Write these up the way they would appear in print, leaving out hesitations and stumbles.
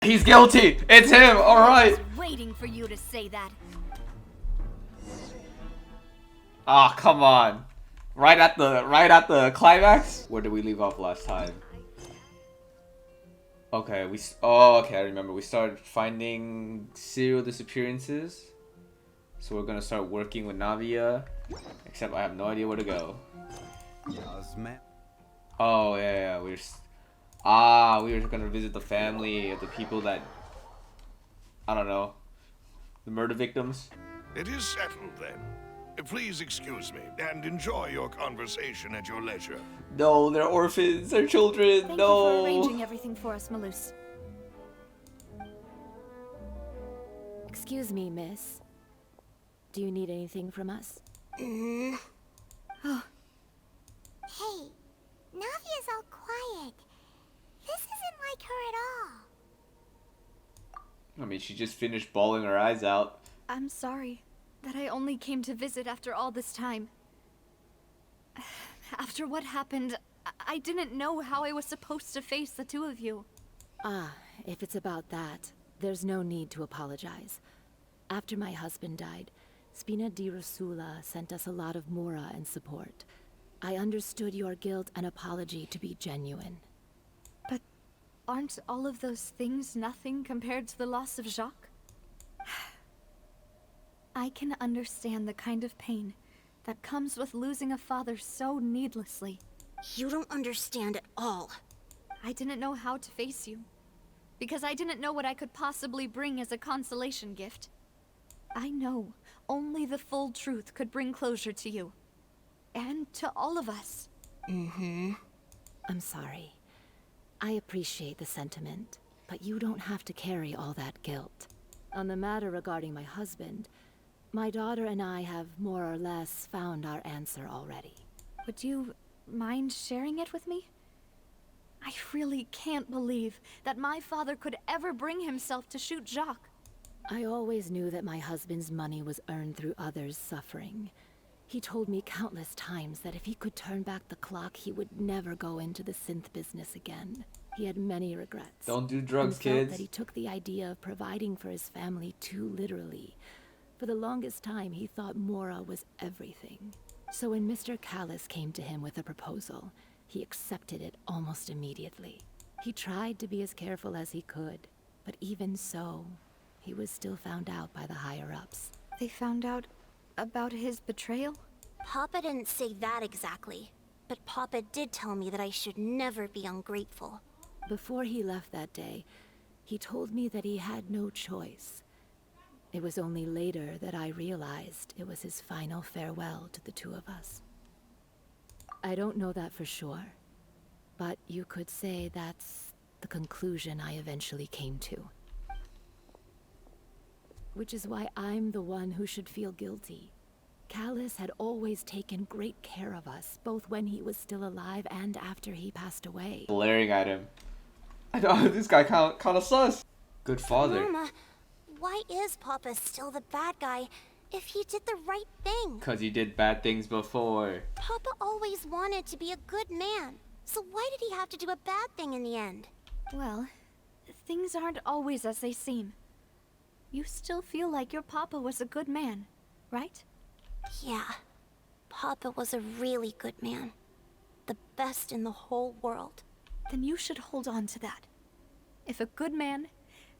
He's guilty! It's him! Alright! I was waiting for you to say that. Ah, come on. Right at the climax? Where did we leave off last time? Okay, okay, I remember. We started finding serial disappearances. So we're gonna start working with Navia. Except I have no idea where to go. Oh, yeah, we were gonna visit the family of the people that... I don't know. The murder victims. It is settled then. Please excuse me and enjoy your conversation at your leisure. No, they're orphans, they're children, Thank no! you for arranging everything for us, Malus. Excuse me, miss. Do you need anything from us? Oh, Hey, Navia's all quiet. This isn't like her at all. I mean, she just finished bawling her eyes out. I'm sorry that I only came to visit after all this time. After what happened, I didn't know how I was supposed to face the two of you. Ah, if it's about that, there's no need to apologize. After my husband died, Spina di Rosula sent us a lot of mora and support. I understood your guilt and apology to be genuine. But aren't all of those things nothing compared to the loss of Jacques? I can understand the kind of pain that comes with losing a father so needlessly. You don't understand at all. I didn't know how to face you, because I didn't know what I could possibly bring as a consolation gift. I know only the full truth could bring closure to you. And to all of us. I'm sorry. I appreciate the sentiment, but you don't have to carry all that guilt. On the matter regarding my husband, my daughter and I have more or less found our answer already. Would you mind sharing it with me? I really can't believe that my father could ever bring himself to shoot Jacques. I always knew that my husband's money was earned through others' suffering. He told me countless times that if he could turn back the clock, he would never go into the synth business again. He had many regrets. Don't do drugs, and felt kids. that he took the idea of providing for his family too literally. For the longest time, he thought Mora was everything. So when Mr. Callis came to him with a proposal, he accepted it almost immediately. He tried to be as careful as he could, but even so, he was still found out by the higher-ups. They found out about his betrayal? Papa didn't say that exactly, but Papa did tell me that I should never be ungrateful. Before he left that day, he told me that he had no choice. It was only later that I realized it was his final farewell to the two of us. I don't know that for sure, but you could say that's the conclusion I eventually came to. Which is why I'm the one who should feel guilty. Callis had always taken great care of us, both when he was still alive and after he passed away. Glaring at him. I know, this guy kind of sus. Good father. Mama, why is Papa still the bad guy if he did the right thing? Because he did bad things before. Papa always wanted to be a good man, so why did he have to do a bad thing in the end? Well, things aren't always as they seem. You still feel like your papa was a good man, right? Yeah, Papa was a really good man. The best in the whole world. Then you should hold on to that. If a good man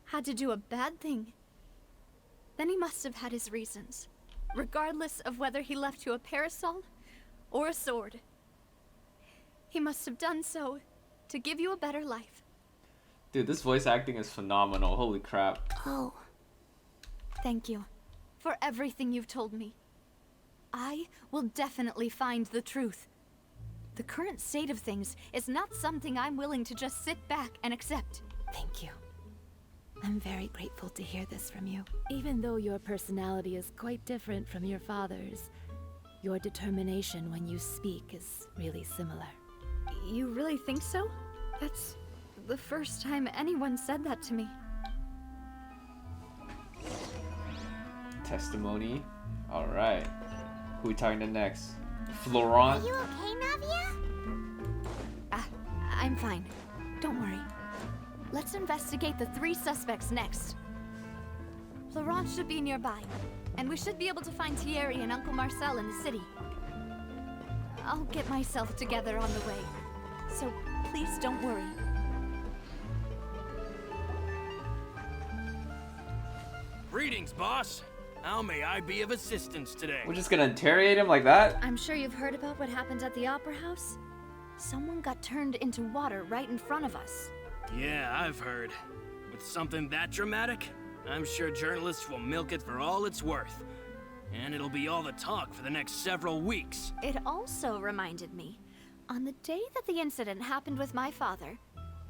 had to do a bad thing, then he must have had his reasons, regardless of whether he left you a parasol or a sword. He must have done so to give you a better life. Dude, this voice acting is phenomenal. Holy crap. Oh. Thank you for everything you've told me. I will definitely find the truth. The current state of things is not something I'm willing to just sit back and accept. Thank you. I'm very grateful to hear this from you. Even though your personality is quite different from your father's, your determination when you speak is really similar. You really think so? That's the first time anyone said that to me. Testimony. Alright. Who we talking to next? Florent? Are you okay, Navia? I'm fine. Don't worry. Let's investigate the 3 suspects next. Florence should be nearby, and we should be able to find Thierry and Uncle Marcel in the city. I'll get myself together on the way, so please don't worry. Greetings, boss. How may I be of assistance today? We're just gonna interrogate him like that? I'm sure you've heard about what happened at the Opera House. Someone got turned into water right in front of us. Yeah, I've heard. With something that dramatic, I'm sure journalists will milk it for all it's worth. And it'll be all the talk for the next several weeks. It also reminded me, on the day that the incident happened with my father,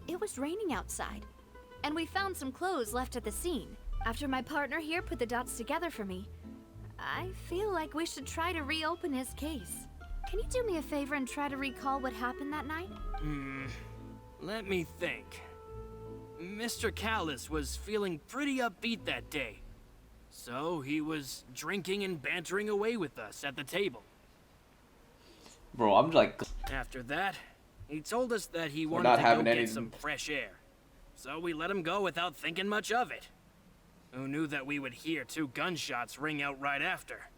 it was raining outside, and we found some clothes left at the scene. After my partner here put the dots together for me, I feel like we should try to reopen his case. Can you do me a favor and try to recall what happened that night? Let me think. Mr. Callis was feeling pretty upbeat that day. So he was drinking and bantering away with us at the table. Bro, I'm like... After that, he told us that he wanted not to go having get any- some fresh air. So we let him go without thinking much of it. Who knew that we would hear 2 gunshots ring out right after?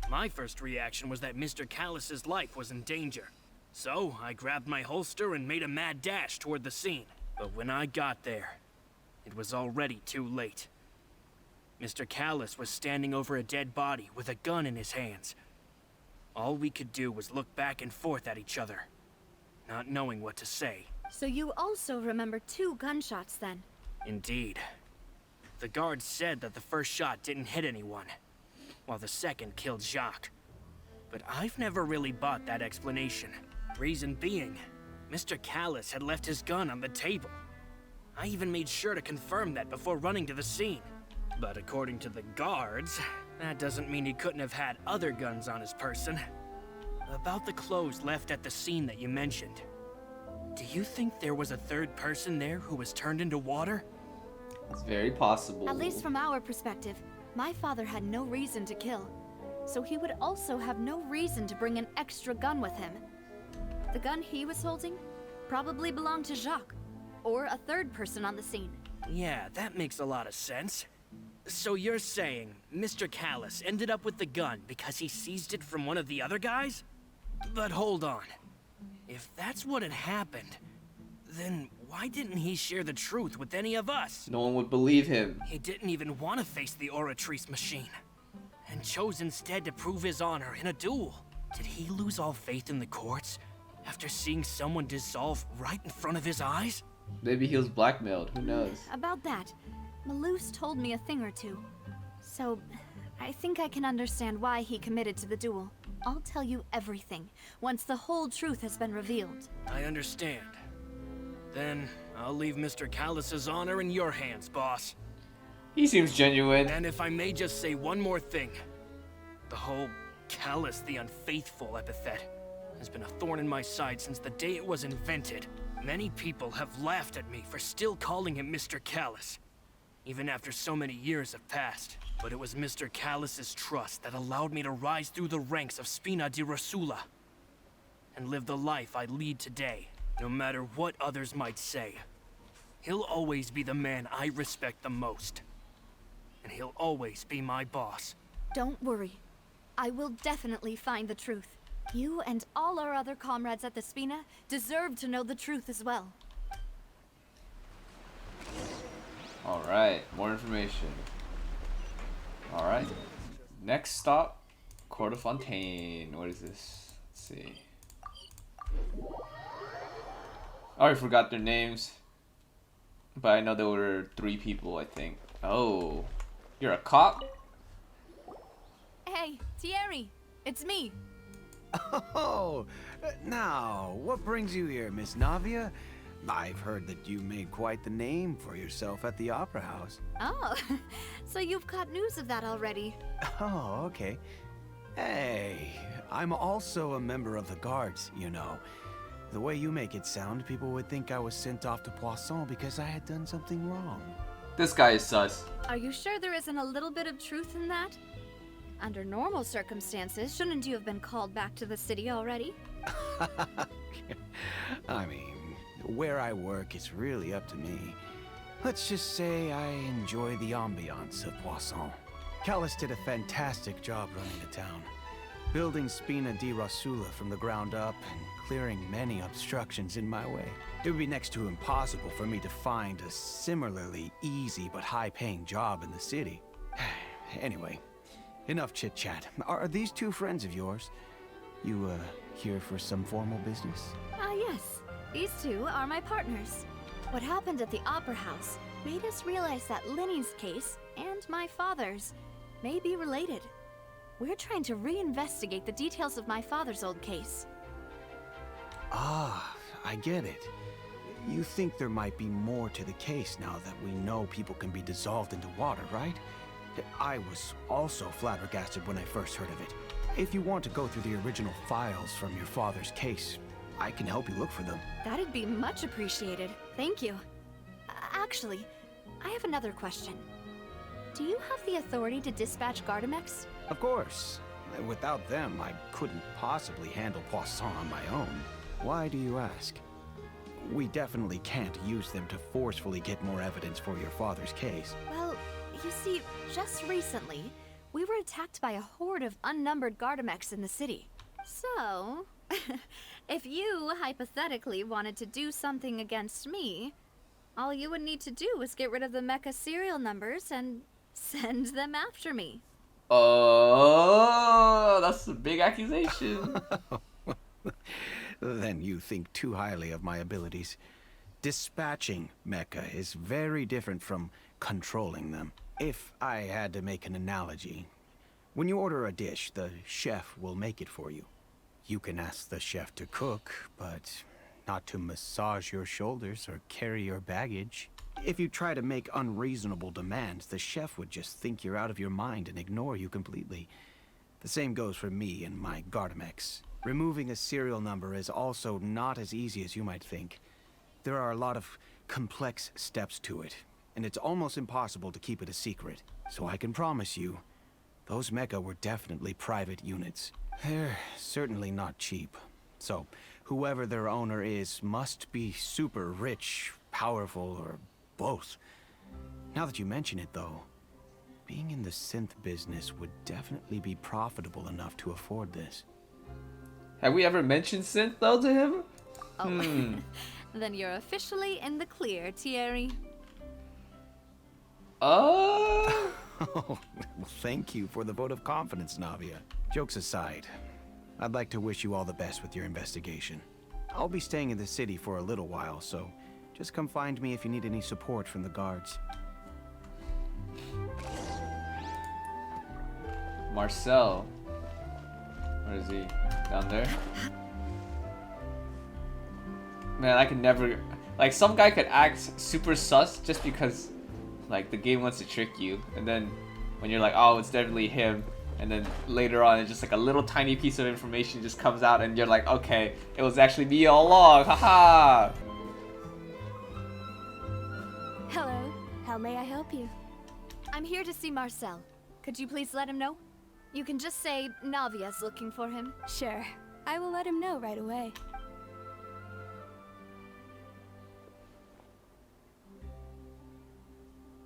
My first reaction was that Mr. Callis's life was in danger. So I grabbed my holster and made a mad dash toward the scene. But when I got there, it was already too late. Mr. Callis was standing over a dead body with a gun in his hands. All we could do was look back and forth at each other, not knowing what to say. So you also remember 2 gunshots then? Indeed. The guard said that the first shot didn't hit anyone, while the second killed Jacques. But I've never really bought that explanation. Reason being, Mr. Callis had left his gun on the table. I even made sure to confirm that before running to the scene. But according to the guards, that doesn't mean he couldn't have had other guns on his person. About the clothes left at the scene that you mentioned, do you think there was a 3rd person there who was turned into water? It's very possible. At least from our perspective, my father had no reason to kill. So he would also have no reason to bring an extra gun with him. The gun he was holding probably belonged to Jacques, or a 3rd person on the scene. Yeah, that makes a lot of sense. So you're saying Mr. Callis ended up with the gun because he seized it from one of the other guys? But hold on. If that's what had happened, then why didn't he share the truth with any of us? No one would believe him. He didn't even want to face the Oratrice machine, and chose instead to prove his honor in a duel. Did he lose all faith in the courts after seeing someone dissolve right in front of his eyes? Maybe he was blackmailed. Who knows? About that, Malouse told me a thing or two. So, I think I can understand why he committed to the duel. I'll tell you everything, once the whole truth has been revealed. I understand. Then I'll leave Mr. Callis's honor in your hands, boss. He seems genuine. And if I may just say one more thing. The whole Callis the Unfaithful epithet has been a thorn in my side since the day it was invented. Many people have laughed at me for still calling him Mr. Callis, even after so many years have passed. But it was Mr. Callis's trust that allowed me to rise through the ranks of Spina di Rosula and live the life I lead today, no matter what others might say. He'll always be the man I respect the most, and he'll always be my boss. Don't worry. I will definitely find the truth. You and all our other comrades at the Spina deserve to know the truth as well. Alright, more information. Alright. Next stop, Court of Fontaine. What is this? Let's see. I already forgot their names. But I know there were 3 people, I think. Oh. You're a cop? Hey, Thierry, it's me. Oh, now, what brings you here, Miss Navia? I've heard that you made quite the name for yourself at the Opera House. Oh, so you've caught news of that already. Oh, okay. Hey, I'm also a member of the guards, you know. The way you make it sound, people would think I was sent off to Poisson because I had done something wrong. This guy is sus. Are you sure there isn't a little bit of truth in that? Under normal circumstances, shouldn't you have been called back to the city already? I mean, where I work is really up to me. Let's just say I enjoy the ambiance of Poisson. Callus did a fantastic job running the town, building Spina di Rosula from the ground up and clearing many obstructions in my way. It would be next to impossible for me to find a similarly easy but high-paying job in the city. Anyway, enough chit-chat. Are these two friends of yours? You, here for some formal business? Yes. These two are my partners. What happened at the Opera House made us realize that Linny's case and my father's may be related. We're trying to reinvestigate the details of my father's old case. Ah, I get it. You think there might be more to the case now that we know people can be dissolved into water, right? I was also flabbergasted when I first heard of it. If you want to go through the original files from your father's case, I can help you look for them. That'd be much appreciated. Thank you. Actually, I have another question. Do you have the authority to dispatch Gardamex? Of course. Without them, I couldn't possibly handle Poisson on my own. Why do you ask? We definitely can't use them to forcefully get more evidence for your father's case. Well, you see, just recently, we were attacked by a horde of unnumbered Gardamex in the city. So, if you hypothetically wanted to do something against me, all you would need to do was get rid of the mecha serial numbers and send them after me. Oh, that's a big accusation. Then you think too highly of my abilities. Dispatching mecha is very different from controlling them. If I had to make an analogy, when you order a dish, the chef will make it for you. You can ask the chef to cook, but not to massage your shoulders or carry your baggage. If you try to make unreasonable demands, the chef would just think you're out of your mind and ignore you completely. The same goes for me and my Gardamex. Removing a serial number is also not as easy as you might think. There are a lot of complex steps to it, and it's almost impossible to keep it a secret. So I can promise you, those mecha were definitely private units. They're certainly not cheap. So, whoever their owner is must be super rich, powerful, or both. Now that you mention it, though, being in the synth business would definitely be profitable enough to afford this. Have we ever mentioned synth though to him? Oh, then you're officially in the clear, Thierry. Oh. Well, thank you for the vote of confidence, Navia. Jokes aside, I'd like to wish you all the best with your investigation. I'll be staying in the city for a little while, so just come find me if you need any support from the guards. Marcel. Where is he? Down there? Man, I could never... Like, some guy could act super sus just because, like, the game wants to trick you. And then when you're like, oh, it's definitely him. And then later on, it's just like a little tiny piece of information just comes out and you're like, okay, it was actually me all along. Haha! Hello. How may I help you? I'm here to see Marcel. Could you please let him know? You can just say Navia's looking for him. Sure. I will let him know right away.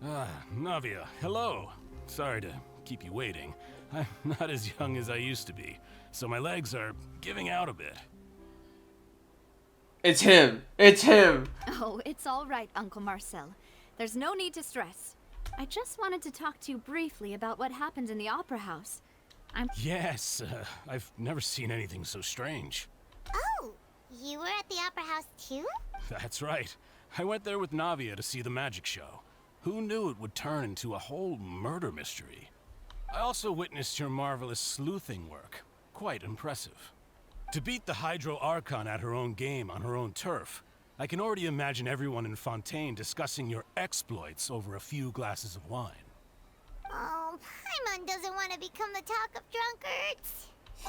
Ah, Navia, hello. Sorry to keep you waiting. I'm not as young as I used to be, so my legs are giving out a bit. It's him! It's him! Oh, it's all right, Uncle Marcel. There's no need to stress. I just wanted to talk to you briefly about what happened in the Opera House. Yes, I've never seen anything so strange. Oh, you were at the Opera House too? That's right. I went there with Navia to see the magic show. Who knew it would turn into a whole murder mystery? I also witnessed your marvelous sleuthing work. Quite impressive. To beat the Hydro Archon at her own game on her own turf, I can already imagine everyone in Fontaine discussing your exploits over a few glasses of wine. Oh, Paimon doesn't want to become the talk of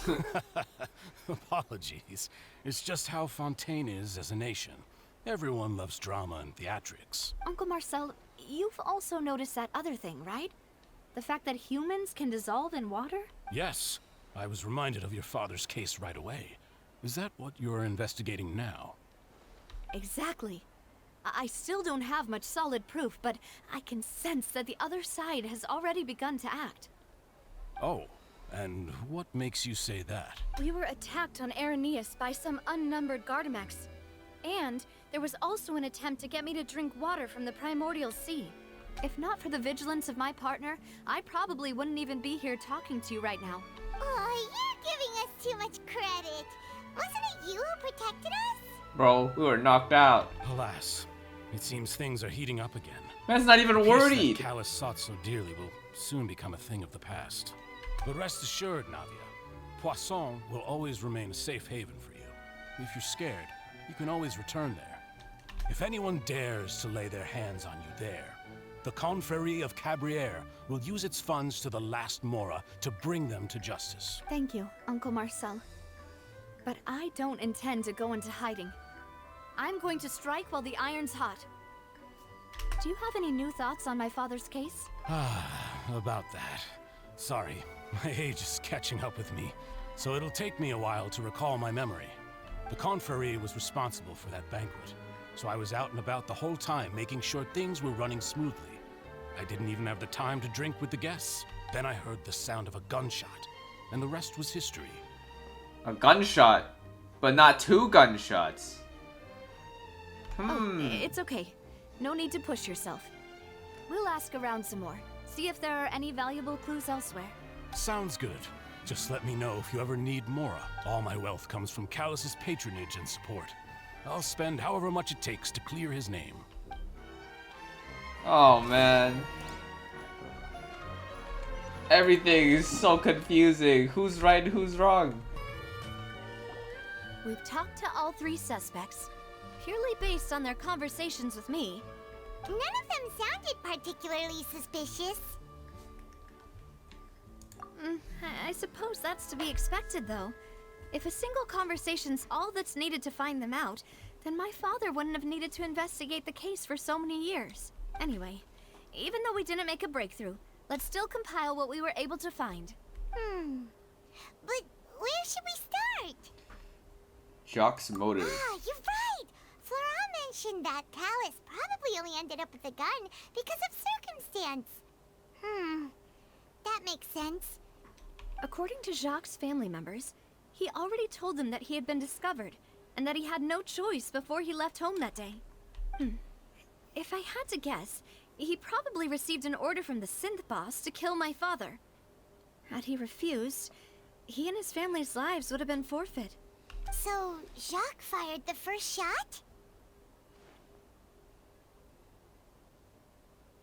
drunkards. Apologies. It's just how Fontaine is as a nation. Everyone loves drama and theatrics. Uncle Marcel, you've also noticed that other thing, right? The fact that humans can dissolve in water? Yes. I was reminded of your father's case right away. Is that what you're investigating now? Exactly. I still don't have much solid proof, but I can sense that the other side has already begun to act. Oh, and what makes you say that? We were attacked on Araneus by some unnumbered Gardamex. And there was also an attempt to get me to drink water from the primordial sea. If not for the vigilance of my partner, I probably wouldn't even be here talking to you right now. Oh, you're giving us too much credit. Wasn't it you who protected us? Bro, we were knocked out. Alas, it seems things are heating up again. Man's not even The peace worried. that Callus sought so dearly will soon become a thing of the past. But rest assured, Navia, Poisson will always remain a safe haven for you. If you're scared, you can always return there. If anyone dares to lay their hands on you there, the Confrérie of Cabrières will use its funds to the last Mora to bring them to justice. Thank you, Uncle Marcel. But I don't intend to go into hiding. I'm going to strike while the iron's hot. Do you have any new thoughts on my father's case? About that. Sorry, my age is catching up with me, so it'll take me a while to recall my memory. The Confrérie was responsible for that banquet, so I was out and about the whole time making sure things were running smoothly. I didn't even have the time to drink with the guests. Then I heard the sound of a gunshot, and the rest was history. A gunshot, but not 2 gunshots. Oh, it's okay. No need to push yourself. We'll ask around some more. See if there are any valuable clues elsewhere. Sounds good. Just let me know if you ever need Mora. All my wealth comes from Callus's patronage and support. I'll spend however much it takes to clear his name. Oh man. Everything is so confusing. Who's right and who's wrong? We've talked to all 3 suspects, purely based on their conversations with me. None of them sounded particularly suspicious. I suppose that's to be expected, though. If a single conversation's all that's needed to find them out, then my father wouldn't have needed to investigate the case for so many years. Anyway, even though we didn't make a breakthrough, let's still compile what we were able to find. But where should we start? Jacques' motive. You're right! Flora mentioned that Callus probably only ended up with a gun because of circumstance. That makes sense. According to Jacques' family members, he already told them that he had been discovered, and that he had no choice before he left home that day. If I had to guess, he probably received an order from the synth boss to kill my father. Had he refused, he and his family's lives would have been forfeit. So, Jacques fired the first shot?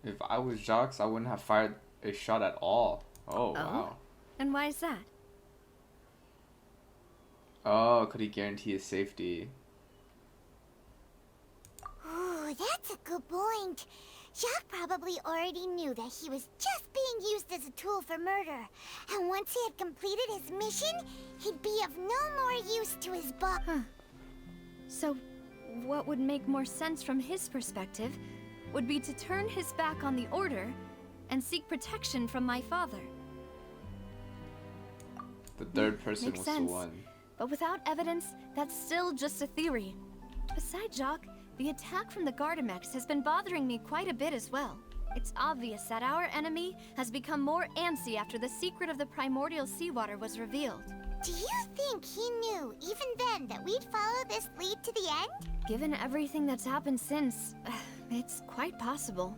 If I was Jacques, I wouldn't have fired a shot at all. Oh, wow. And why is that? Oh, could he guarantee his safety? Ooh, that's a good point. Jacques probably already knew that he was just being used as a tool for murder. And once he had completed his mission, he'd be of no more use to his boss. So, what would make more sense from his perspective would be to turn his back on the Order and seek protection from my father. The third person Makes was sense. the one. But without evidence, that's still just a theory. Besides Jacques, the attack from the Gardamex has been bothering me quite a bit as well. It's obvious that our enemy has become more antsy after the secret of the primordial seawater was revealed. Do you think he knew, even then, that we'd follow this lead to the end? Given everything that's happened since, it's quite possible.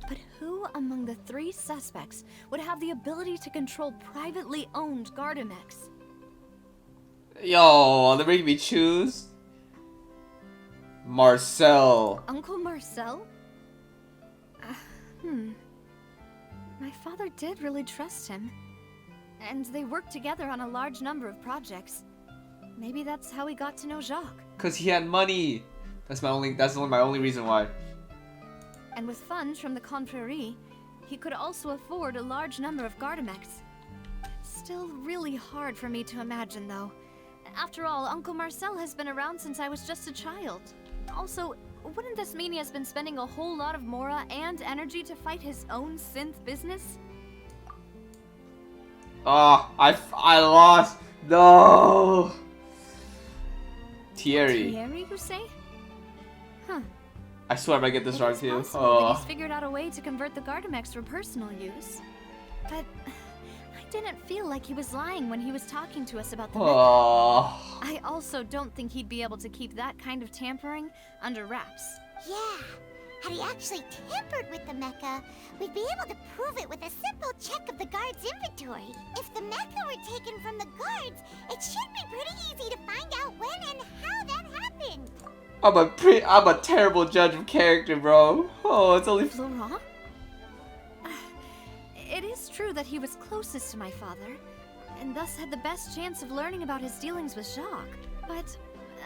But who among the 3 suspects would have the ability to control privately owned Gardamex? Yo, they're making me choose. Marcel. Uncle Marcel? My father did really trust him. And they worked together on a large number of projects. Maybe that's how he got to know Jacques. Cause he had money. That's my only reason why. And with funds from the Confrérie, he could also afford a large number of Gardamex. Still really hard for me to imagine, though. After all, Uncle Marcel has been around since I was just a child. Also, wouldn't this mean he has been spending a whole lot of Mora and energy to fight his own synth business? Oh, I lost. No. Thierry. Thierry, you say? Huh. I swear if I get this wrong It's too. possible that Oh. he's figured out a way to convert the Gardamex for personal use. But I didn't feel like he was lying when he was talking to us about the mecha. Oh. I also don't think he'd be able to keep that kind of tampering under wraps. Yeah. Had he actually tampered with the mecha, we'd be able to prove it with a simple check of the guard's inventory. If the mecha were taken from the guards, it should be pretty easy to find out when and how that happened. I'm a terrible judge of character, bro. Oh, it's only. Florent? It is true that he was closest to my father, and thus had the best chance of learning about his dealings with Jacques. But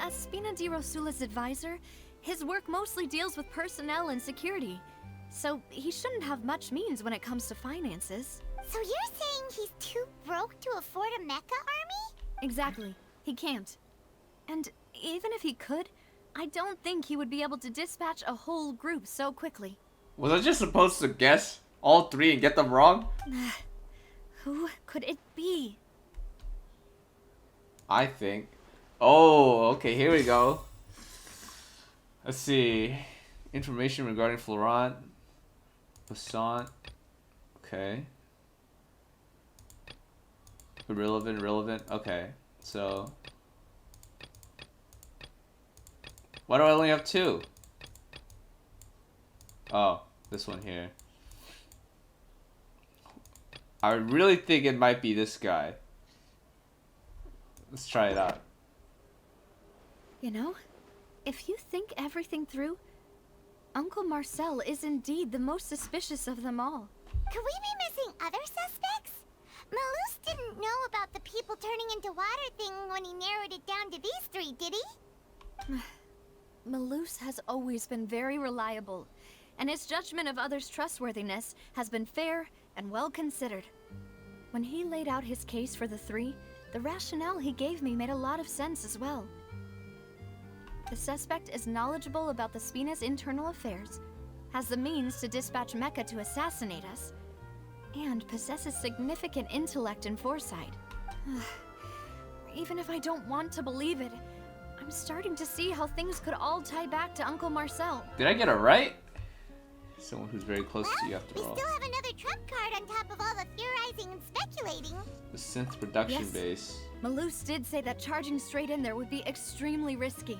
as Spina di Rosula's advisor, his work mostly deals with personnel and security, so he shouldn't have much means when it comes to finances. So you're saying he's too broke to afford a mecha army? Exactly. He can't. And even if he could, I don't think he would be able to dispatch a whole group so quickly. Was I just supposed to guess all three and get them wrong? Who could it be? I think. Oh, okay, here we go. Let's see. Information regarding Florent. Passant. Okay. Irrelevant. Okay, so. Why do I only have two? Oh, this one here. I really think it might be this guy. Let's try it out. You know, if you think everything through, Uncle Marcel is indeed the most suspicious of them all. Could we be missing other suspects? Malus didn't know about the people turning into water thing when he narrowed it down to these three, did he? Malus has always been very reliable, and his judgment of others' trustworthiness has been fair and well considered. When he laid out his case for the three, the rationale he gave me made a lot of sense as well. The suspect is knowledgeable about the Spina's internal affairs, has the means to dispatch Mecha to assassinate us, and possesses significant intellect and foresight. Even if I don't want to believe it, I'm starting to see how things could all tie back to Uncle Marcel. Did I get it right? Someone who's very close to you after We all. still have another trump card on top of all the theorizing and speculating. The synth production Yes. base. Malus did say that charging straight in there would be extremely risky.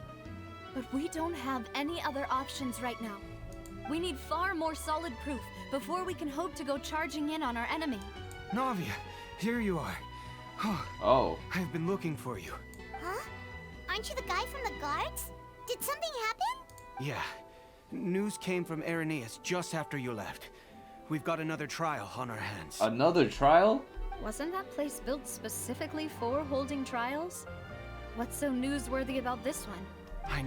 But we don't have any other options right now. We need far more solid proof before we can hope to go charging in on our enemy. Navia, here you are. Oh. I've been looking for you. Huh? Aren't you the guy from the guards? Did something happen? Yeah. News came from Irenaeus just after you left. We've got another trial on our hands. Another trial? Wasn't that place built specifically for holding trials? What's so newsworthy about this one? I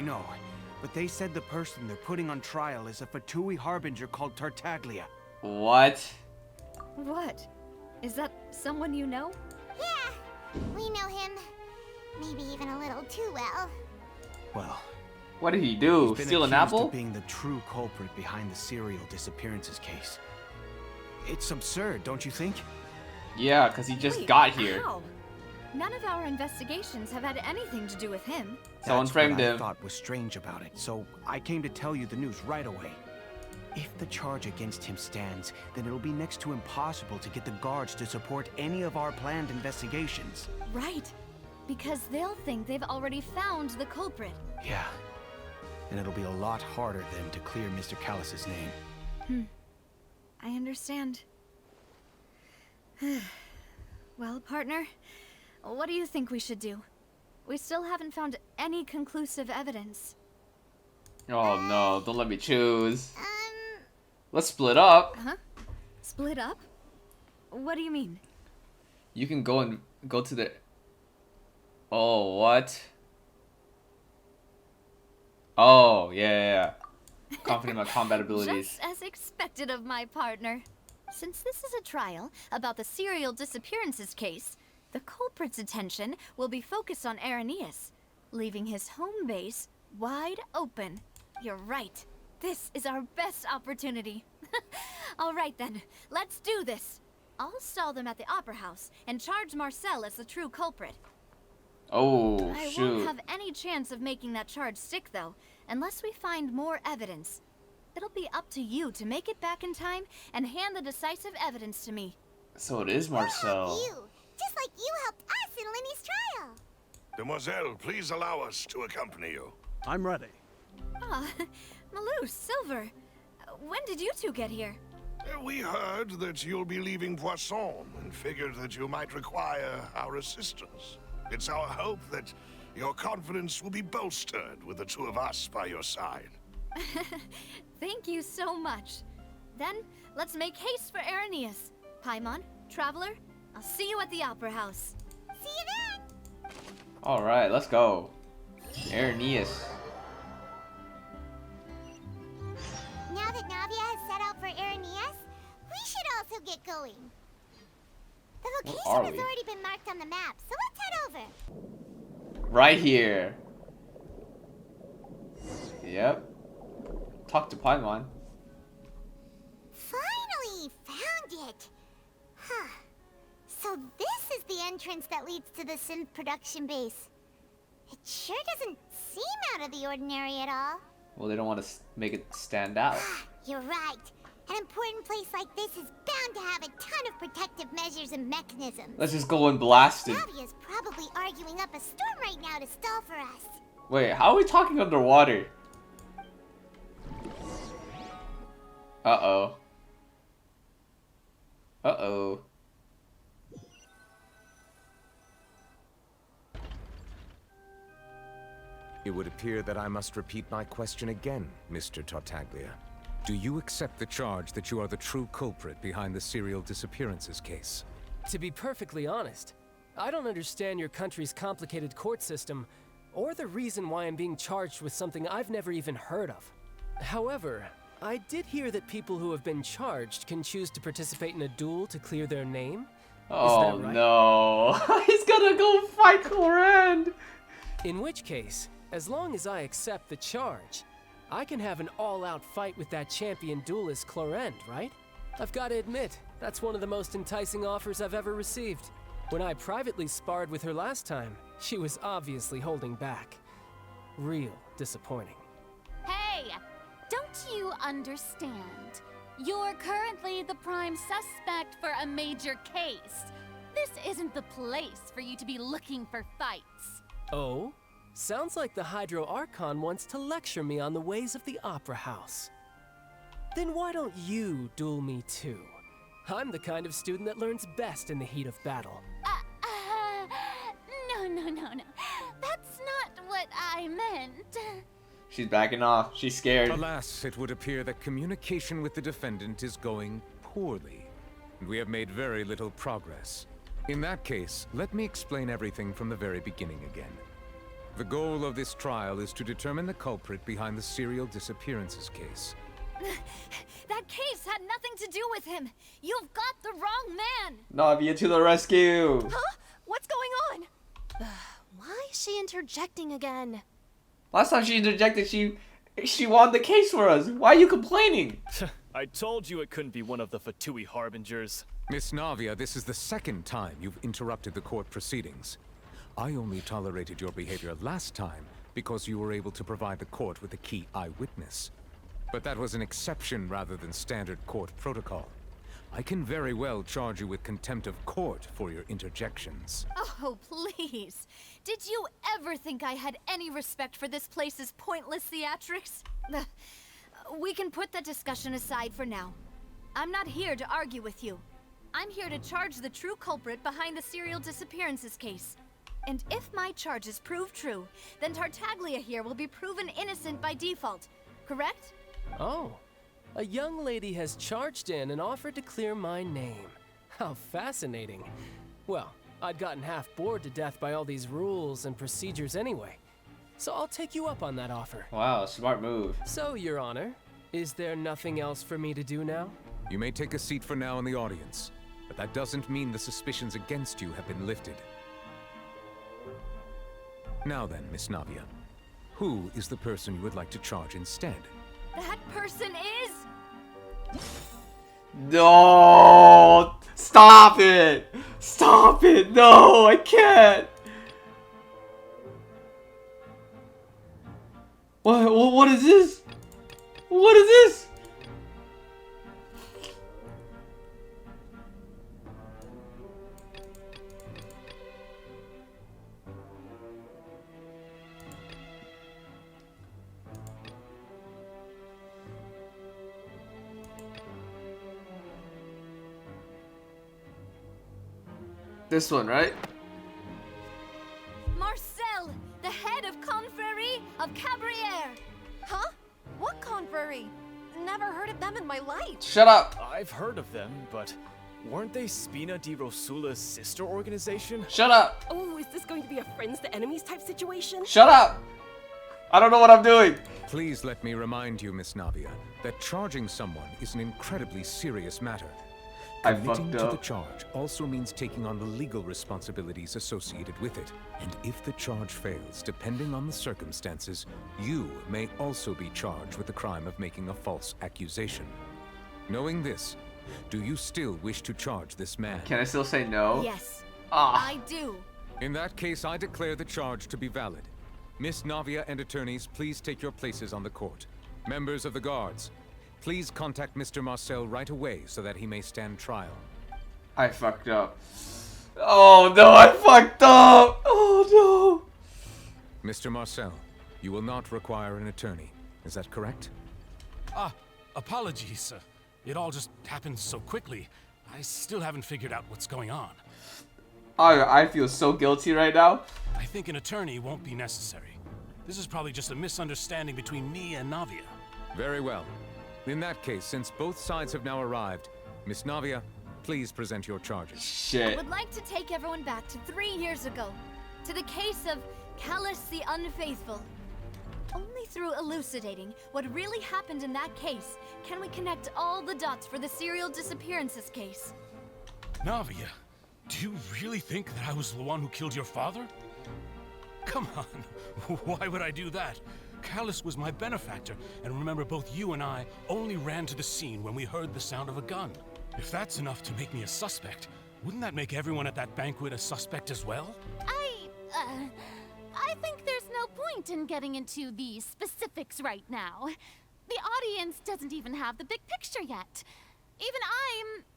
know. But they said the person they're putting on trial is a Fatui harbinger called Tartaglia. What? What? Is that someone you know? Yeah, we know him. Maybe even a little too well. Well, What did he do? he's been Steal an accused apple? of being the true culprit behind the serial disappearances case. It's absurd, don't you think? Yeah, because he just Wait, got here. How? None of our investigations have had anything to do with him. Someone That's framed what I him. thought was strange about it, so I came to tell you the news right away. If the charge against him stands, then it'll be next to impossible to get the guards to support any of our planned investigations. Right. Because they'll think they've already found the culprit. Yeah. And it'll be a lot harder then to clear Mr. Callus's name. I understand. Well, partner, what do you think we should do? We still haven't found any conclusive evidence. Oh no, don't let me choose. Let's split up. Huh? Split up? What do you mean? You can go to the... Oh, what? Oh, yeah. Confident in my combat abilities. Just as expected of my partner. Since this is a trial about the serial disappearances case, the culprit's attention will be focused on Irenaeus, leaving his home base wide open. You're right. This is our best opportunity. All right then, let's do this. I'll stall them at the Opera House and charge Marcel as the true culprit. Oh, I shoot. won't have any chance of making that charge stick, though, unless we find more evidence. It'll be up to you to make it back in time and hand the decisive evidence to me. So it is Marcel. You, just like you helped us in Lenny's trial. Demoiselle, please allow us to accompany you. I'm ready. Ah, Malou, Silver. When did you two get here? We heard that you'll be leaving Poisson and figured that you might require our assistance. It's our hope that your confidence will be bolstered with the two of us by your side. Thank you so much. Then, let's make haste for Irenaeus. Paimon, Traveler, I'll see you at the Opera House. See you then! Alright, let's go. Irenaeus. Now that Navia has set out for Irenaeus, we should also get going. The Where location are has we? already been marked on the map, so let's head over. Right here. Yep. Talk to Paimon. Finally found it! Huh. So this is the entrance that leads to the synth production base. It sure doesn't seem out of the ordinary at all. Well, they don't want to make it stand out. You're right. An important place like this is bound to have a ton of protective measures and mechanisms. Let's just go and blast it. Navia's probably arguing up a storm right now to stall for us. Wait, how are we talking underwater? Uh-oh. Uh-oh. It would appear that I must repeat my question again, Mr. Tartaglia. Do you accept the charge that you are the true culprit behind the serial disappearances case? To be perfectly honest, I don't understand your country's complicated court system, or the reason why I'm being charged with something I've never even heard of. However, I did hear that people who have been charged can choose to participate in a duel to clear their name. Oh, Is that right? no. He's gonna go fight Clorand. In which case, as long as I accept the charge, I can have an all-out fight with that champion duelist Clorand, right? I've got to admit, that's one of the most enticing offers I've ever received. When I privately sparred with her last time, she was obviously holding back. Real disappointing. Hey! Don't you understand? You're currently the prime suspect for a major case. This isn't the place for you to be looking for fights. Oh? Sounds like the Hydro Archon wants to lecture me on the ways of the Opera House. Then why don't you duel me too? I'm the kind of student that learns best in the heat of battle. No. That's not what I meant. She's backing off. She's scared. Alas, it would appear that communication with the defendant is going poorly, and we have made very little progress. In that case, let me explain everything from the very beginning again. The goal of this trial is to determine the culprit behind the serial disappearances case. That case had nothing to do with him. You've got the wrong man. Navia to the rescue. Huh? What's going on? Why is she interjecting again? Last time she interjected, she won the case for us. Why are you complaining? I told you it couldn't be one of the Fatui Harbingers. Miss Navia, this is the second time you've interrupted the court proceedings. I only tolerated your behavior last time because you were able to provide the court with a key eyewitness. But that was an exception rather than standard court protocol. I can very well charge you with contempt of court for your interjections. Oh, please. Did you ever think I had any respect for this place's pointless theatrics? We can put that discussion aside for now. I'm not here to argue with you. I'm here to charge the true culprit behind the serial disappearances case. And if my charges prove true, then Tartaglia here will be proven innocent by default, correct? Oh, a young lady has charged in and offered to clear my name. How fascinating. Well, I'd gotten half bored to death by all these rules and procedures anyway. So I'll take you up on that offer. Wow, smart move. So, Your Honor, is there nothing else for me to do now? You may take a seat for now in the audience, but that doesn't mean the suspicions against you have been lifted. Now then, Miss Navia, who is the person you would like to charge instead? That person is... No! Stop it! Stop it! No, I can't! What is this? What is this? This one, right? Marcel, the head of Confrérie of Cabriere. Huh? What confrérie? Never heard of them in my life. Shut up. I've heard of them, but weren't they Spina di Rosula's sister organization? Shut up. Oh, is this going to be a friends to enemies type situation? Shut up. I don't know what I'm doing. Please let me remind you, Miss Navia, that charging someone is an incredibly serious matter. I Committing fucked to up. the charge also means taking on the legal responsibilities associated with it. And if the charge fails, depending on the circumstances, you may also be charged with the crime of making a false accusation. Knowing this, do you still wish to charge this man? Can I still say no? Yes, Ah. I do. In that case, I declare the charge to be valid. Miss Navia and attorneys, please take your places on the court. Members of the guards, please contact Mr. Marcel right away so that he may stand trial. I fucked up. Oh no, I fucked up. Oh no. Mr. Marcel, you will not require an attorney. Is that correct? Apologies. It all just happened so quickly. I still haven't figured out what's going on. I feel so guilty right now. I think an attorney won't be necessary. This is probably just a misunderstanding between me and Navia. Very well. In that case, since both sides have now arrived, Miss Navia, please present your charges. I Shit. would like to take everyone back to 3 years ago, to the case of Callus the Unfaithful. Only through elucidating what really happened in that case can we connect all the dots for the serial disappearances case. Navia, do you really think that I was the one who killed your father? Come on, why would I do that? Callus was my benefactor, and remember, both you and I only ran to the scene when we heard the sound of a gun. If that's enough to make me a suspect, wouldn't that make everyone at that banquet a suspect as well? I think there's no point in getting into the specifics right now. The audience doesn't even have the big picture yet. Even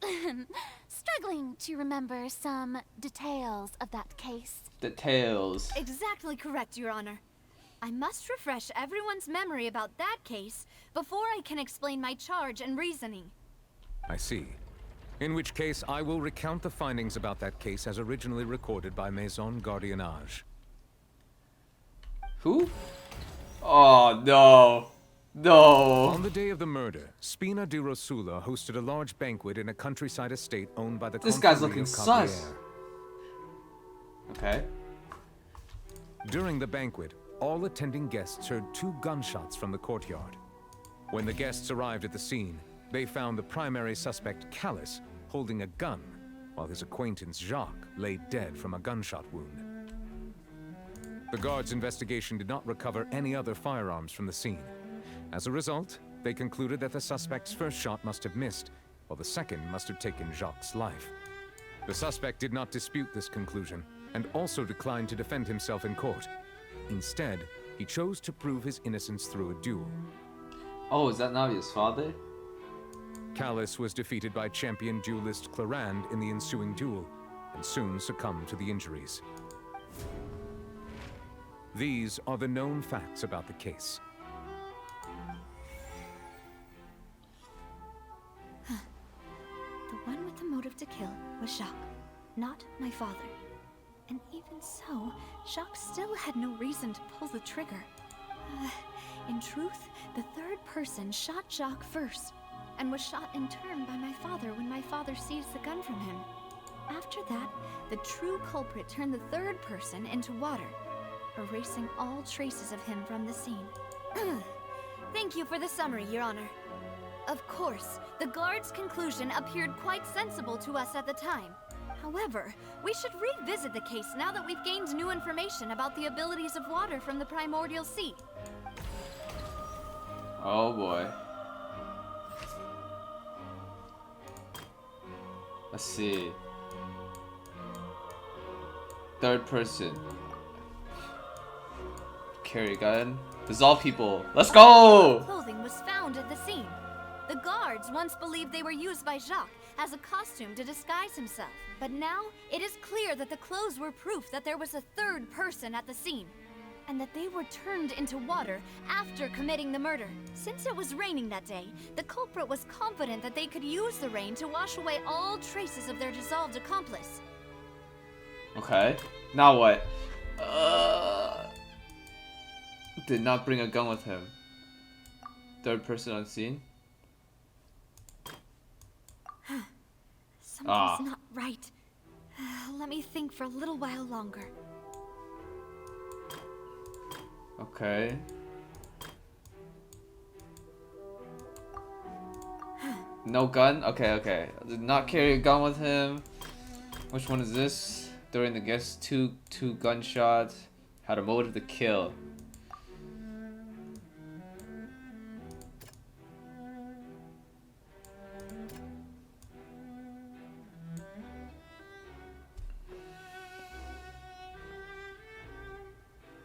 I'm struggling to remember some details of that case. Details. Exactly correct, Your Honor. I must refresh everyone's memory about that case before I can explain my charge and reasoning. I see. In which case, I will recount the findings about that case as originally recorded by Maison Gardiennage. Who? Oh no. No. On the day of the murder, Spina di Rosula hosted a large banquet in a countryside estate owned by the This guy's Confrérie looking of sus. Cabriere. Okay. During the banquet, all attending guests heard 2 gunshots from the courtyard. When the guests arrived at the scene, they found the primary suspect, Callus, holding a gun, while his acquaintance, Jacques, lay dead from a gunshot wound. The guards' investigation did not recover any other firearms from the scene. As a result, they concluded that the suspect's first shot must have missed, while the second must have taken Jacques' life. The suspect did not dispute this conclusion, and also declined to defend himself in court. Instead, he chose to prove his innocence through a duel. Oh, is that Navia's father? Callus was defeated by champion duelist Clarande in the ensuing duel, and soon succumbed to the injuries. These are the known facts about the case. The one with the motive to kill was Jacques, not my father. And even so, Jacques still had no reason to pull the trigger. In truth, the third person shot Jacques first, and was shot in turn by my father when my father seized the gun from him. After that, the true culprit turned the third person into water, erasing all traces of him from the scene. Thank you for the summary, Your Honor. Of course, the guard's conclusion appeared quite sensible to us at the time. However, we should revisit the case now that we've gained new information about the abilities of water from the primordial sea. Oh boy. Let's see. Third person. Carry a gun. Dissolve people. Let's go! Clothing was found at the scene. The guards once believed they were used by Jacques as a costume to disguise himself. But now, it is clear that the clothes were proof that there was a third person at the scene, and that they were turned into water after committing the murder. Since it was raining that day, the culprit was confident that they could use the rain to wash away all traces of their dissolved accomplice. Okay. Now what? Did not bring a gun with him. Third person unseen. Something's not right. Let me think for a little while longer. Okay. No gun? Okay, okay. Did not carry a gun with him. Which one is this? During the guest, two gunshots. Had a motive to kill.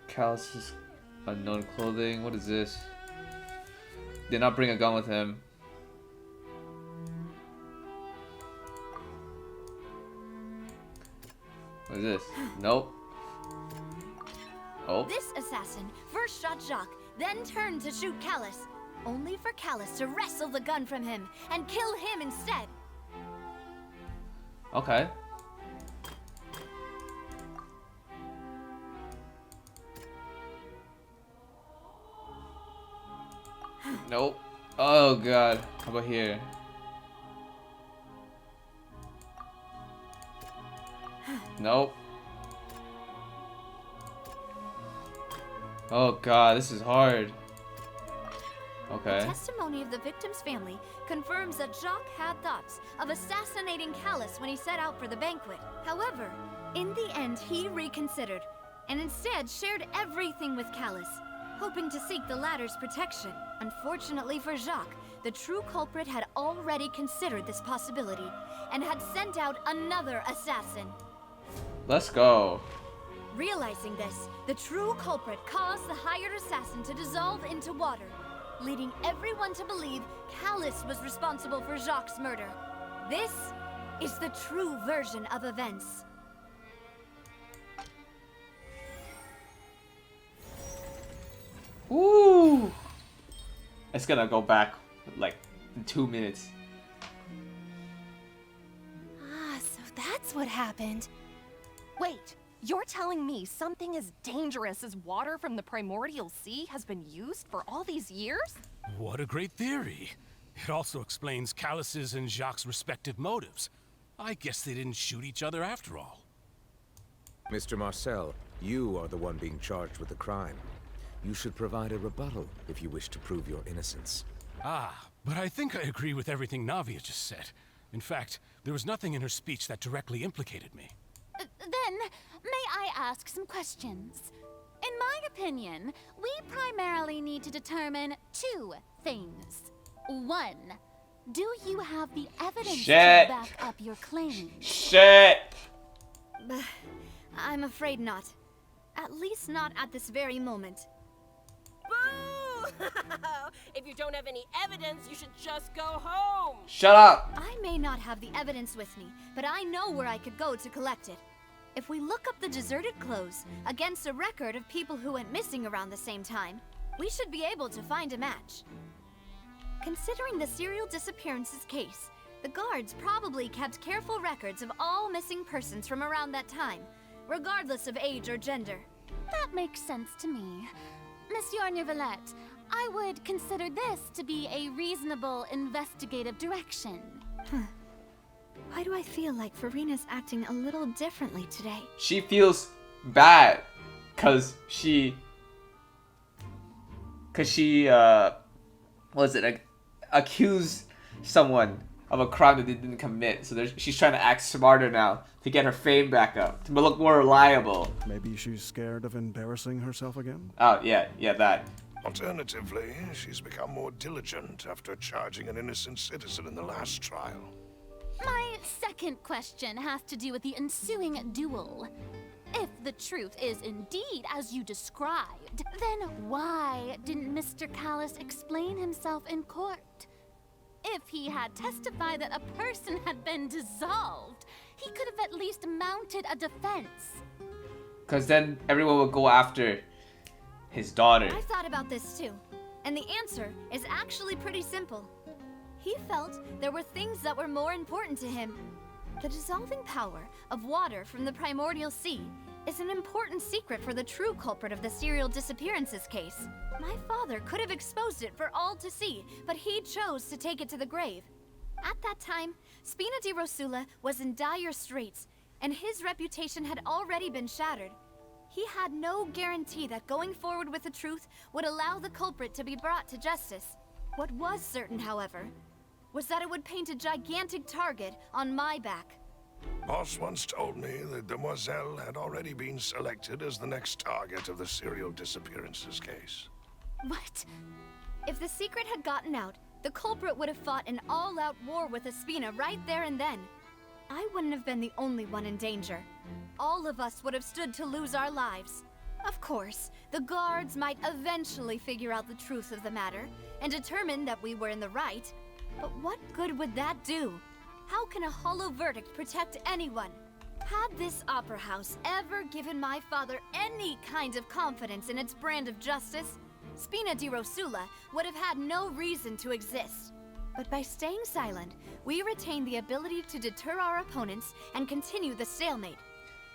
Calluses, unknown clothing. What is this? Did not bring a gun with him. What is this? Nope. Oh. This assassin first shot Jacques, then turned to shoot Callus, only for Callus to wrestle the gun from him and kill him instead. Okay. Nope. Oh god. How about here? Nope. Oh god, this is hard. Okay. The testimony of the victim's family confirms that Jacques had thoughts of assassinating Callus when he set out for the banquet. However, in the end he reconsidered and instead shared everything with Callus, hoping to seek the latter's protection. Unfortunately for Jacques, the true culprit had already considered this possibility and had sent out another assassin. Let's go. Realizing this, the true culprit caused the hired assassin to dissolve into water, leading everyone to believe Callus was responsible for Jacques' murder. This is the true version of events. Ooh. It's gonna go back like in 2 minutes. Ah, so that's what happened. Wait, you're telling me something as dangerous as water from the primordial sea has been used for all these years? What a great theory. It also explains Callus's and Jacques' respective motives. I guess they didn't shoot each other after all. Mr. Marcel, you are the one being charged with the crime. You should provide a rebuttal if you wish to prove your innocence. Ah, but I think I agree with everything Navia just said. In fact, there was nothing in her speech that directly implicated me. Then, may I ask some questions? In my opinion, we primarily need to determine two things. One, do you have the evidence to back up your claim? Shit! I'm afraid not. At least not at this very moment. Boo! If you don't have any evidence, you should just go home. Shut up! I may not have the evidence with me, but I know where I could go to collect it. If we look up the deserted clothes against a record of people who went missing around the same time, we should be able to find a match. Considering the serial disappearances case, the guards probably kept careful records of all missing persons from around that time, regardless of age or gender. That makes sense to me. Monsieur Neuvillette, I would consider this to be a reasonable investigative direction. Why do I feel like Farina's acting a little differently today? She feels bad cause she accused someone of a crime that they didn't commit. So she's trying to act smarter now to get her fame back up, to look more reliable. Maybe she's scared of embarrassing herself again? Oh, yeah, that. Alternatively, she's become more diligent after charging an innocent citizen in the last trial. My second question has to do with the ensuing duel. If the truth is indeed as you described, then why didn't Mr. Callus explain himself in court? If he had testified that a person had been dissolved, he could have at least mounted a defense. Because then everyone would go after his daughter. I thought about this too, and the answer is actually pretty simple. He felt there were things that were more important to him. The dissolving power of water from the primordial sea is an important secret for the true culprit of the serial disappearances case. My father could have exposed it for all to see, but he chose to take it to the grave. At that time, Spina di Rosula was in dire straits, and his reputation had already been shattered. He had no guarantee that going forward with the truth would allow the culprit to be brought to justice. What was certain, however, was that it would paint a gigantic target on my back. Boss once told me that Demoiselle had already been selected as the next target of the serial disappearances case. What? If the secret had gotten out, the culprit would have fought an all-out war with Espina right there and then. I wouldn't have been the only one in danger. All of us would have stood to lose our lives. Of course, the guards might eventually figure out the truth of the matter and determine that we were in the right. But what good would that do? How can a hollow verdict protect anyone? Had this opera house ever given my father any kind of confidence in its brand of justice, Spina di Rosula would have had no reason to exist. But by staying silent, we retain the ability to deter our opponents and continue the stalemate.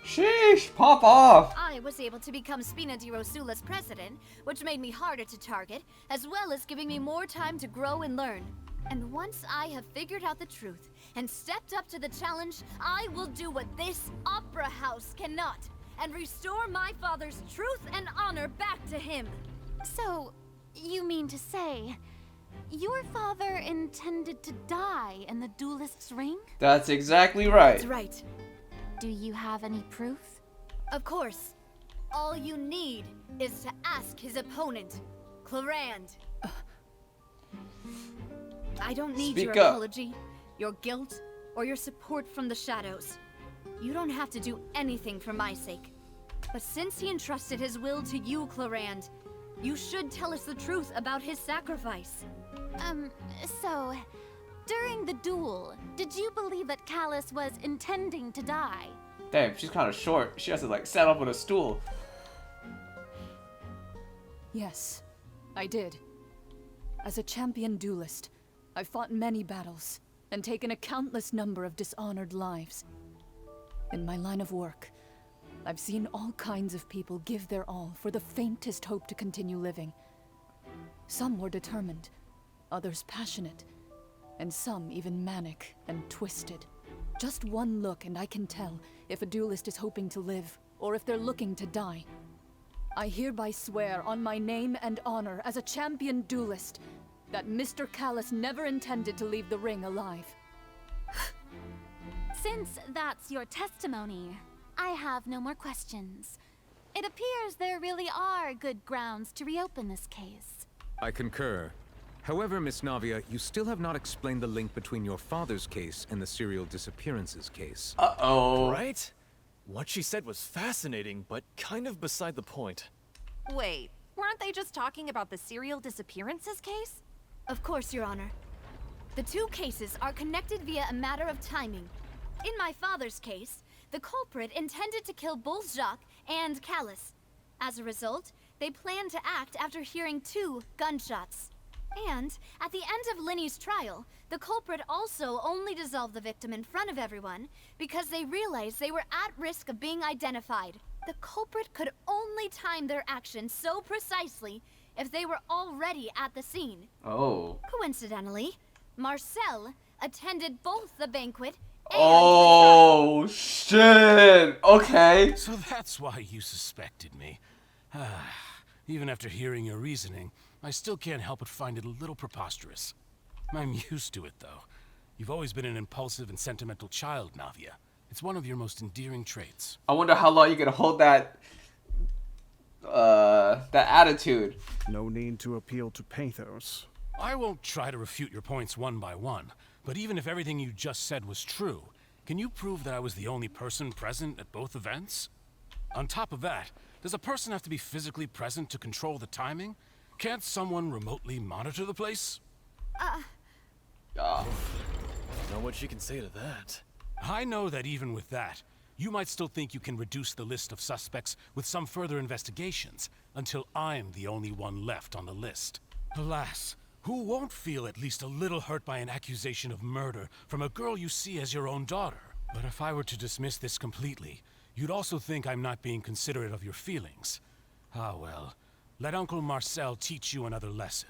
Sheesh, pop off! I was able to become Spina di Rosula's president, which made me harder to target, as well as giving me more time to grow and learn. And once I have figured out the truth and stepped up to the challenge, I will do what this opera house cannot, and restore my father's truth and honor back to him. So, you mean to say, your father intended to die in the duelist's ring? That's exactly right. That's right. Do you have any proof? Of course. All you need is to ask his opponent, Clarand. I don't need your apology, your guilt, or your support from the shadows. You don't have to do anything for my sake. But since he entrusted his will to you, Clarand, you should tell us the truth about his sacrifice. So, during the duel, did you believe that Callus was intending to die? Damn, she's kind of short. She has to like stand up on a stool. Yes, I did. As a champion duelist, I've fought many battles and taken a countless number of dishonored lives. In my line of work, I've seen all kinds of people give their all for the faintest hope to continue living. Some were determined, others passionate, and some even manic and twisted. Just one look and I can tell if a duelist is hoping to live or if they're looking to die. I hereby swear on my name and honor as a champion duelist that Mr. Callus never intended to leave the ring alive. Since that's your testimony, I have no more questions. It appears there really are good grounds to reopen this case. I concur. However, Miss Navia, you still have not explained the link between your father's case and the serial disappearances case. Uh-oh. Right? What she said was fascinating, but kind of beside the point. Wait, weren't they just talking about the serial disappearances case? Of course, Your Honor. The two cases are connected via a matter of timing. In my father's case, the culprit intended to kill both Jacques and Callus. As a result, they planned to act after hearing 2 gunshots. And, at the end of Linny's trial, the culprit also only dissolved the victim in front of everyone because they realized they were at risk of being identified. The culprit could only time their actions so precisely if they were already at the scene. Oh. Coincidentally, Marcel attended both the banquet and oh, shit! Okay. So that's why you suspected me. Even after hearing your reasoning, I still can't help but find it a little preposterous. I'm used to it, though. You've always been an impulsive and sentimental child, Navia. It's one of your most endearing traits. I wonder how long you can hold that attitude. No need to appeal to pathos. I won't try to refute your points one by one, but even if everything you just said was true, can you prove that I was the only person present at both events? On top of that, does a person have to be physically present to control the timing? Can't someone remotely monitor the place? Know what she can say to that. I know that even with that, you might still think you can reduce the list of suspects with some further investigations, until I'm the only one left on the list. Alas, who won't feel at least a little hurt by an accusation of murder from a girl you see as your own daughter? But if I were to dismiss this completely, you'd also think I'm not being considerate of your feelings. Ah well, let Uncle Marcel teach you another lesson.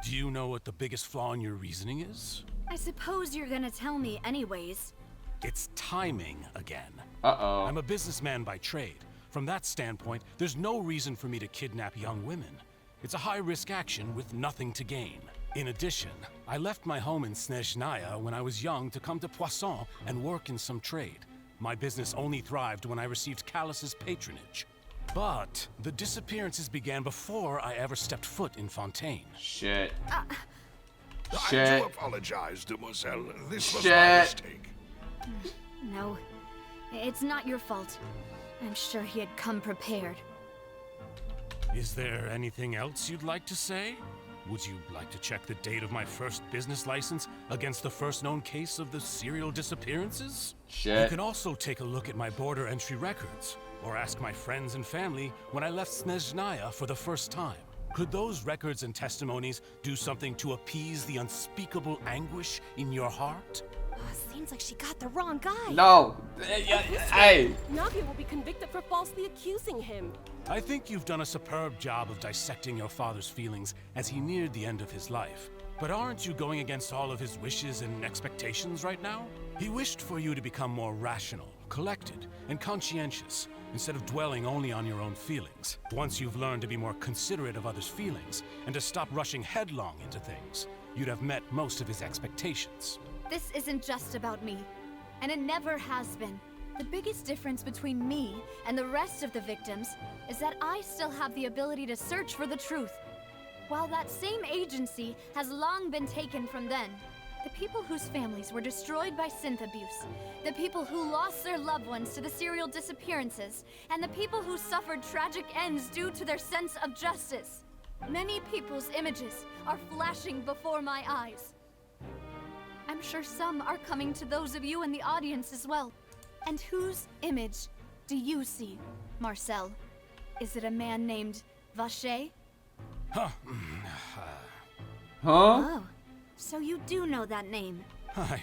Do you know what the biggest flaw in your reasoning is? I suppose you're gonna tell me anyways. It's timing again. Uh-oh. I'm a businessman by trade. From that standpoint, there's no reason for me to kidnap young women. It's a high-risk action with nothing to gain. In addition, I left my home in Snezhnaya when I was young to come to Poisson and work in some trade. My business only thrived when I received Callus's patronage. But the disappearances began before I ever stepped foot in Fontaine. Shit. I do apologize, demoiselle. This was my Shit. mistake. No, it's not your fault. I'm sure he had come prepared. Is there anything else you'd like to say? Would you like to check the date of my first business license against the first known case of the serial disappearances? Shit. You can also take a look at my border entry records, or ask my friends and family when I left Snezhnaya for the first time. Could those records and testimonies do something to appease the unspeakable anguish in your heart? Seems like she got the wrong guy. No. Hey. Navia will be convicted for falsely accusing him. I think you've done a superb job of dissecting your father's feelings as he neared the end of his life. But aren't you going against all of his wishes and expectations right now? He wished for you to become more rational, collected, and conscientious, instead of dwelling only on your own feelings. Once you've learned to be more considerate of others' feelings, and to stop rushing headlong into things, you'd have met most of his expectations. This isn't just about me, and it never has been. The biggest difference between me and the rest of the victims is that I still have the ability to search for the truth, while that same agency has long been taken from them. The people whose families were destroyed by synth abuse, the people who lost their loved ones to the serial disappearances, and the people who suffered tragic ends due to their sense of justice. Many people's images are flashing before my eyes. I'm sure some are coming to those of you in the audience as well. And whose image do you see, Marcel? Is it a man named Vacher? Huh? Oh, so you do know that name. I'm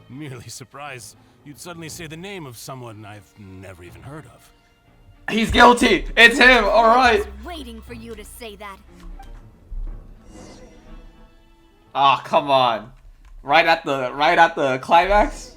merely surprised you'd suddenly say the name of someone I've never even heard of. He's guilty. It's him. All right. I was waiting for you to say that. Ah, come on. Right at the climax?